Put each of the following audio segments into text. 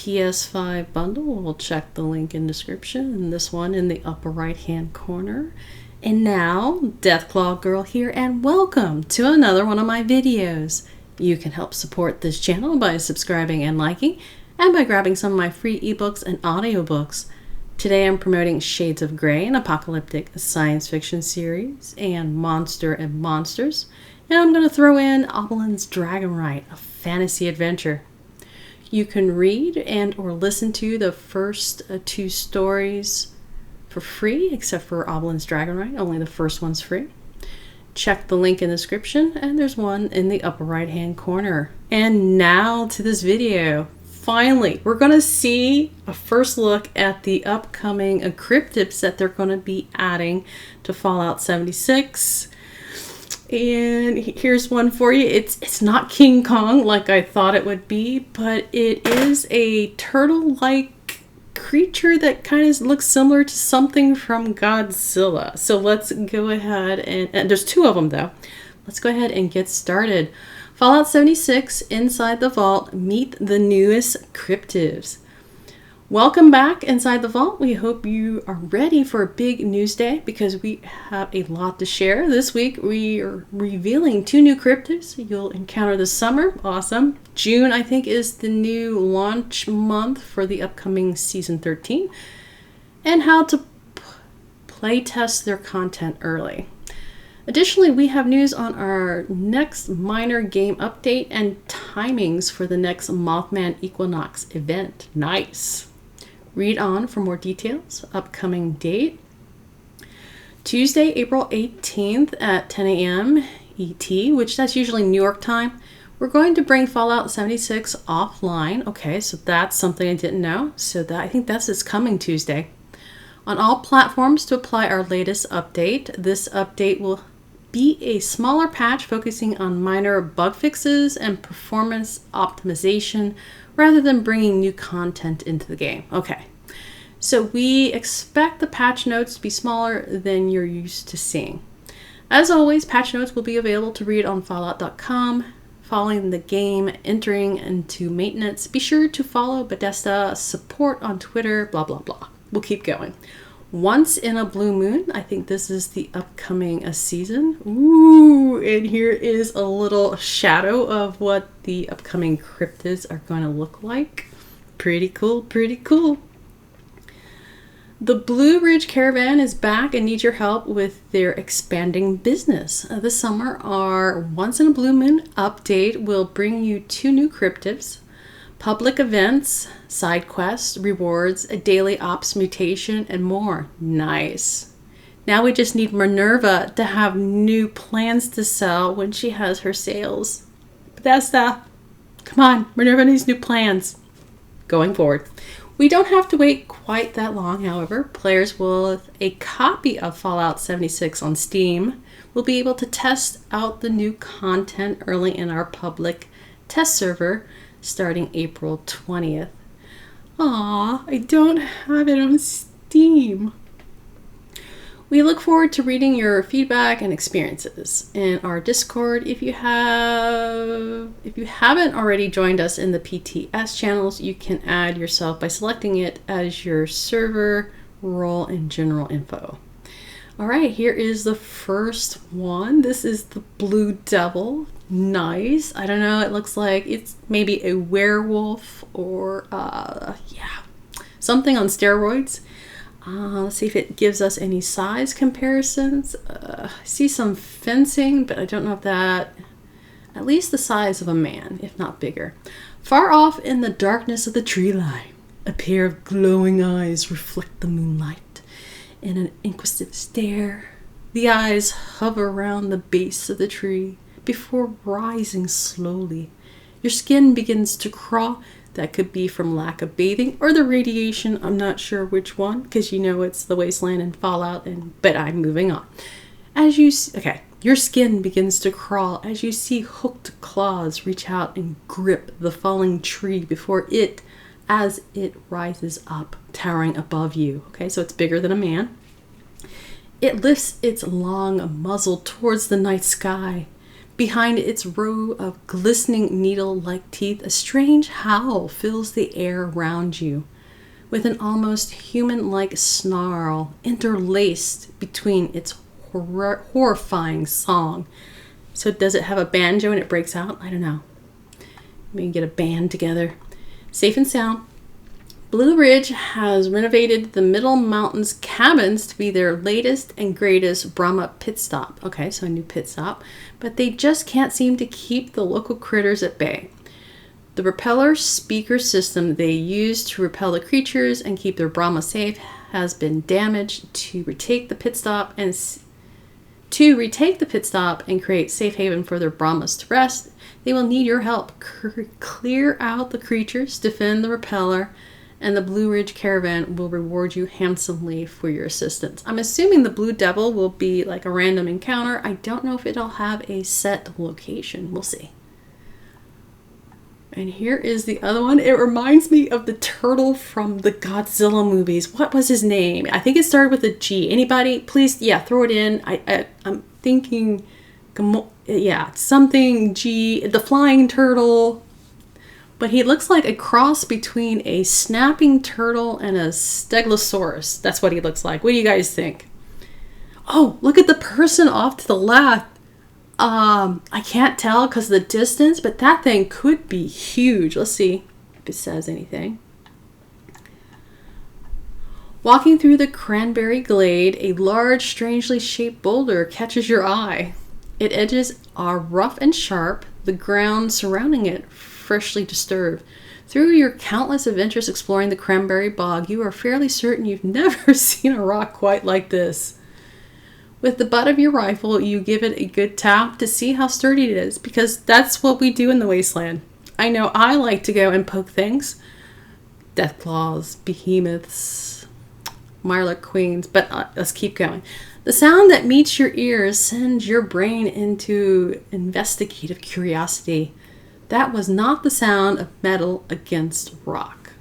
PS5 bundle. We'll check the link in description, and this one in the upper right hand corner. And now, Deathclaw Girl here, and welcome to another one of my videos. You can help support this channel by subscribing and liking, and by grabbing some of my free ebooks and audiobooks. Today I'm promoting Shades of Grey, an apocalyptic science fiction series, and Monster and Monsters. And I'm going to throw in Obelin's Dragonrite, a fantasy adventure. You can read and or listen to the first two stories for free, except for Obelin's Dragonrite. Only the first one's free. Check the link in the description, and there's one in the upper right hand corner. And now to this video. Finally, we're going to see a first look at the upcoming cryptids that they're going to be adding to Fallout 76. And here's one for you. It's not King Kong like I thought it would be, but it is a turtle-like creature that kind of looks similar to something from Godzilla. So let's go ahead and there's two of them though. Let's go ahead and get started. Fallout 76, Inside the Vault, meet the newest cryptids. Welcome back Inside the Vault. We hope you are ready for a big news day because we have a lot to share. This week we are revealing two new cryptids you'll encounter this summer. Awesome. June, I think, is the new launch month for the upcoming Season 13. And how to play test their content early. Additionally, we have news on our next minor game update and timings for the next Mothman Equinox event. Nice. Read on for more details. Upcoming date, Tuesday, April 18th at 10 a.m. ET, which that's usually New York time. We're going to bring Fallout 76 offline. Okay, so that's something I didn't know. So I think that's this coming Tuesday. On all platforms to apply our latest update. This update will be a smaller patch focusing on minor bug fixes and performance optimization rather than bringing new content into the game. Okay, so we expect the patch notes to be smaller than you're used to seeing. As always, patch notes will be available to read on Fallout.com. Following the game entering into maintenance, be sure to follow Bethesda support on Twitter, blah, blah, blah. We'll keep going. Once in a Blue Moon, I think this is the upcoming season. Ooh, and here is a little shadow of what the upcoming cryptids are going to look like. Pretty cool, pretty cool. The Blue Ridge Caravan is back and needs your help with their expanding business. This summer, our Once in a Blue Moon update will bring you two new cryptids, public events, side quests, rewards, a daily ops mutation, and more. Nice. Now we just need Minerva to have new plans to sell when she has her sales. Bethesda, come on, Minerva needs new plans going forward. We don't have to wait quite that long, however. Players with a copy of Fallout 76 on Steam will be able to test out the new content early in our public test server starting April 20th. Aw, I don't have it on Steam. We look forward to reading your feedback and experiences in our Discord. If you haven't already joined us in the PTS channels, you can add yourself by selecting it as your server, role, and general info. All right, here is the first one. This is the Blue Devil. Nice. I don't know, it looks like it's maybe a werewolf or something on steroids. Let's see if it gives us any size comparisons. I see some fencing, but I don't know if that, at least the size of a man, if not bigger. Far off in the darkness of the tree line, a pair of glowing eyes reflect the moonlight in an inquisitive stare. The eyes hover around the base of the tree before rising slowly. Your skin begins to crawl. That could be from lack of bathing or the radiation. I'm not sure which one, because you know it's the wasteland and Fallout, but I'm moving on. Your skin begins to crawl as you see hooked claws reach out and grip the falling tree before it, as it rises up, towering above you. Okay, so it's bigger than a man. It lifts its long muzzle towards the night sky. Behind its row of glistening needle-like teeth, a strange howl fills the air around you, with an almost human-like snarl interlaced between its horrifying song. So does it have a banjo and it breaks out? I don't know. Maybe get a band together. Safe and sound. Blue Ridge has renovated the Middle Mountains cabins to be their latest and greatest Brahma pit stop. Okay, so a new pit stop. But they just can't seem to keep the local critters at bay. The repeller speaker system they use to repel the creatures and keep their Brahma safe has been damaged. To retake the pit stop and create safe haven for their Brahmas to rest, they will need your help. Clear out the creatures, defend the repeller, and the Blue Ridge Caravan will reward you handsomely for your assistance. I'm assuming the Blue Devil will be like a random encounter. I don't know if it'll have a set location. We'll see. And here is the other one. It reminds me of the turtle from the Godzilla movies. What was his name? I think it started with a G. Anybody? Please, yeah, throw it in. I'm thinking, yeah, something G, the flying turtle. But he looks like a cross between a snapping turtle and a stegosaurus. That's what he looks like. What do you guys think? Oh, look at the person off to the left. I can't tell because of the distance, but that thing could be huge. Let's see if it says anything. Walking through the cranberry glade, a large, strangely shaped boulder catches your eye. Its edges are rough and sharp, the ground surrounding it freshly disturbed. Through your countless adventures exploring the cranberry bog, you are fairly certain you've never seen a rock quite like this. With the butt of your rifle, you give it a good tap to see how sturdy it is, because that's what we do in the wasteland. I know I like to go and poke things. Deathclaws, behemoths, Mirelurk queens, but let's keep going. The sound that meets your ears sends your brain into investigative curiosity. That was not the sound of metal against rock.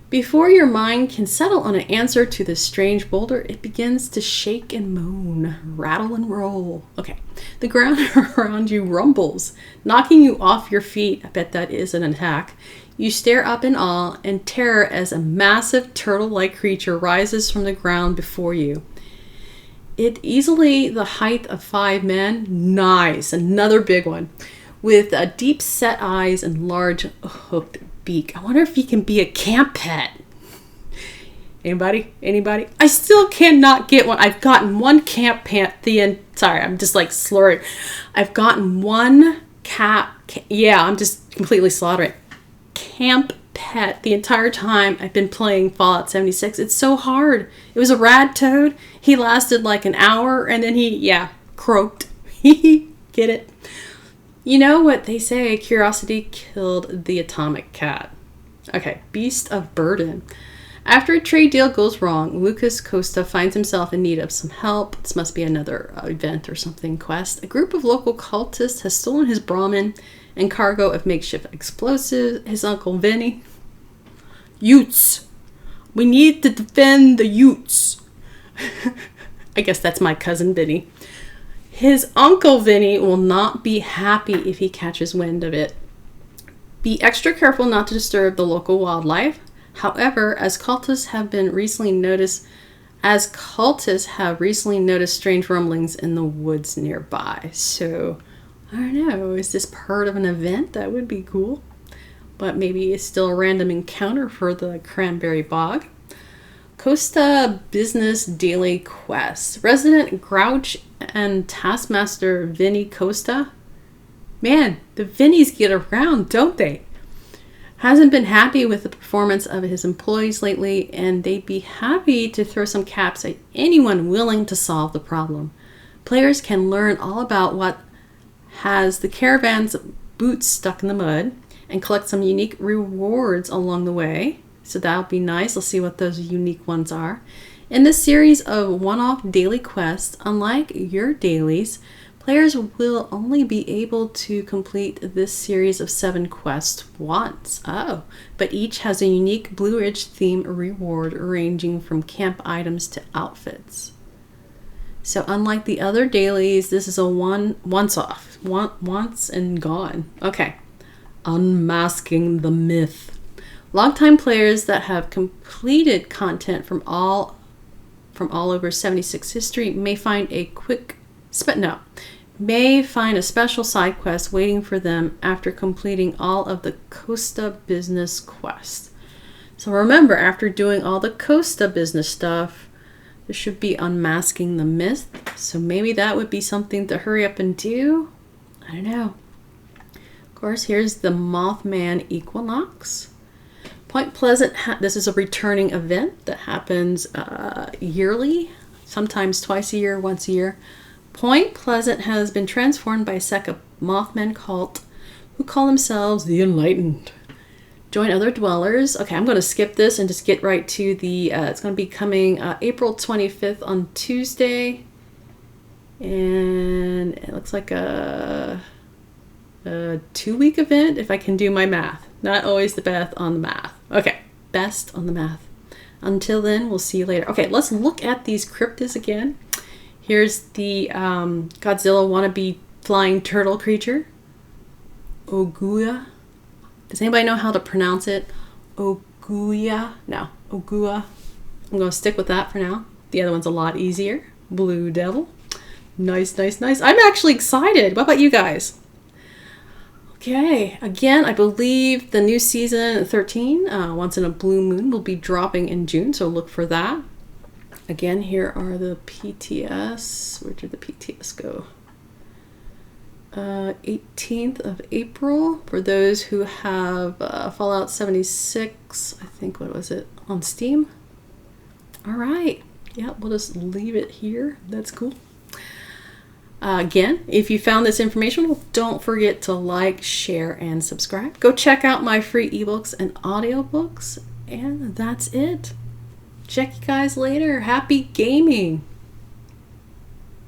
Before your mind can settle on an answer to this strange boulder, it begins to shake and moan, rattle and roll. Okay, the ground around you rumbles, knocking you off your feet. I bet that is an attack. You stare up in awe and terror as a massive turtle-like creature rises from the ground before you. It easily the height of 5 men. Nice, another big one. With deep set eyes and large hooked beak. I wonder if he can be a camp pet. Anybody? I still cannot get one. I've gotten one camp pet sorry, I'm just like slurring. I've gotten one yeah, I'm just completely slaughtering. Camp pet the entire time I've been playing Fallout 76. It's so hard. It was a rad toad. He lasted like an hour and then he, croaked. Get it? You know what they say, curiosity killed the atomic cat. Okay, beast of burden. After a trade deal goes wrong, Lucas Costa finds himself in need of some help. This must be another event or something quest. A group of local cultists has stolen his Brahmin and cargo of makeshift explosives. His uncle Vinny. Utes. We need to defend the Utes. I guess that's my cousin Vinny. His uncle Vinny will not be happy if he catches wind of it. Be extra careful not to disturb the local wildlife. However, as cultists have recently noticed strange rumblings in the woods nearby. So, I don't know, is this part of an event? That would be cool. But maybe it's still a random encounter for the cranberry bog. Costa Business Daily Quest. Resident Grouch and Taskmaster Vinny Costa. Man, the Vinnies get around, don't they? Hasn't been happy with the performance of his employees lately, and they'd be happy to throw some caps at anyone willing to solve the problem. Players can learn all about what has the caravan's boots stuck in the mud and collect some unique rewards along the way. So that'll be nice. Let's see what those unique ones are. In this series of one-off daily quests, unlike your dailies, players will only be able to complete this series of 7 quests once. Oh, but each has a unique Blue Ridge theme reward ranging from camp items to outfits. So unlike the other dailies, this is a once off. Once and gone. Okay. Unmasking the myth. Longtime players that have completed content from all over 76 history may find a special side quest waiting for them after completing all of the Costa business quests. So remember, after doing all the Costa business stuff, there should be unmasking the myth. So maybe that would be something to hurry up and do. I don't know. Of course, here's the Mothman Equinox. Point Pleasant, this is a returning event that happens yearly, sometimes twice a year, once a year. Point Pleasant has been transformed by a sect of Mothman cult who call themselves the Enlightened. Join other dwellers. Okay, I'm going to skip this and just get right to the, it's going to be coming April 25th on Tuesday. And it looks like a 2-week event, if I can do my math. Not always the best on the math. Okay, best on the math. Until then, we'll see you later. Okay, let's look at these cryptids again. Here's the Godzilla wannabe flying turtle creature. OGUA. Does anybody know how to pronounce it? OGUA? No, OGUA. I'm going to stick with that for now. The other one's a lot easier. Blue Devil. Nice, nice, nice. I'm actually excited. What about you guys? Okay, again, I believe the new season 13, Once in a Blue Moon, will be dropping in June, so look for that. Again, here are the PTS. Where did the PTS go? 18th of April for those who have Fallout 76, I think, what was it, on Steam? All right. Yeah, we'll just leave it here. That's cool. Again, if you found this informational, don't forget to like, share, and subscribe. Go check out my free ebooks and audiobooks. And that's it. Check you guys later. Happy gaming.